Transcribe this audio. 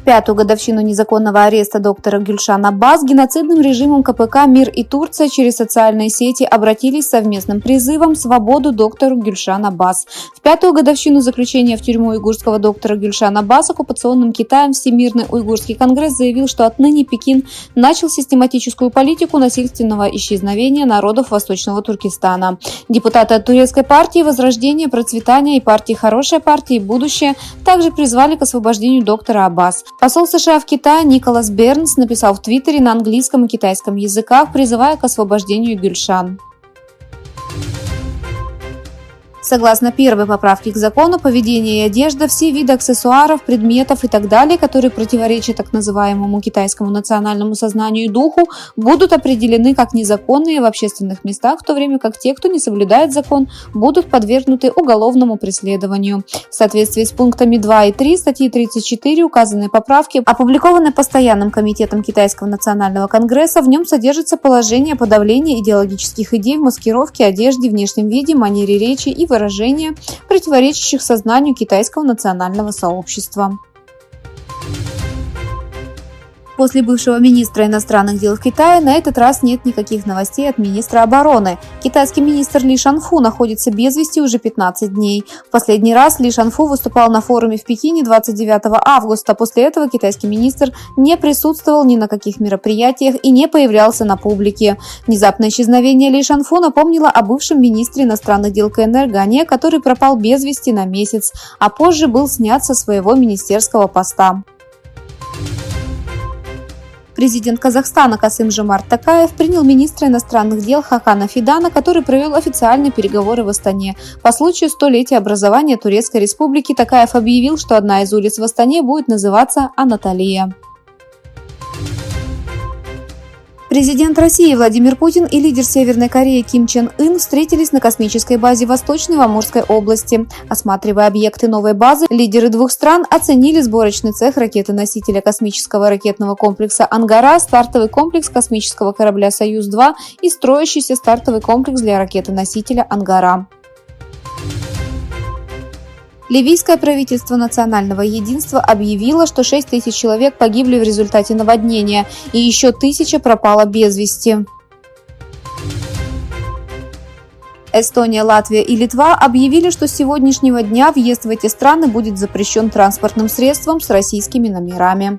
пятую годовщину незаконного ареста доктора Гюльшан Аббас геноцидным режимом КПК «Мир» и Турция через социальные сети обратились с совместным призывом «Свободу доктору Гюльшан Аббас». В пятую годовщину заключения в тюрьму уйгурского доктора Гюльшан Аббас оккупационным Китаем Всемирный уйгурский конгресс заявил, что отныне Пекин начал систематическую политику насильственного исчезновения народов Восточного Туркестана. Депутаты от турецкой партии «Возрождение, процветание» и партии «Хорошая партия и будущее» также призвали к освобождению доктора Аббас. Посол США в Китае Николас Бернс написал в Твиттере на английском и китайском языках, призывая к освобождению Гюльшан. Согласно первой поправке к закону, поведение и одежда, все виды аксессуаров, предметов и так далее, которые противоречат так называемому китайскому национальному сознанию и духу, будут определены как незаконные в общественных местах, в то время как те, кто не соблюдает закон, будут подвергнуты уголовному преследованию. В соответствии с пунктами 2 и 3 статьи 34 указанной поправки, опубликованной Постоянным комитетом Китайского национального конгресса, в нем содержится положение о подавлении идеологических идей в маскировке, одежде, внешнем виде, манере речи и выражения, противоречащих сознанию китайского национального сообщества. После бывшего министра иностранных дел в Китае на этот раз нет никаких новостей от министра обороны. Китайский министр Ли Шанфу находится без вести уже 15 дней. В последний раз Ли Шанфу выступал на форуме в Пекине 29 августа. После этого китайский министр не присутствовал ни на каких мероприятиях и не появлялся на публике. Внезапное исчезновение Ли Шанфу напомнило о бывшем министре иностранных дел КНР Гане, который пропал без вести на месяц, а позже был снят со своего министерского поста. Президент Казахстана Касым-Жомарт Токаев принял министра иностранных дел Хакана Фидана, который провел официальные переговоры в Астане. По случаю 100-летия образования Турецкой Республики Токаев объявил, что одна из улиц в Астане будет называться Анатолия. Президент России Владимир Путин и лидер Северной Кореи Ким Чен Ын встретились на космической базе Восточной в Амурской области. Осматривая объекты новой базы, лидеры двух стран оценили сборочный цех ракеты-носителя космического ракетного комплекса «Ангара», стартовый комплекс космического корабля «Союз-2» и строящийся стартовый комплекс для ракеты-носителя «Ангара». Ливийское правительство национального единства объявило, что 6 тысяч человек погибли в результате наводнения и еще 1000 пропало без вести. Эстония, Латвия и Литва объявили, что с сегодняшнего дня въезд в эти страны будет запрещен транспортным средством с российскими номерами.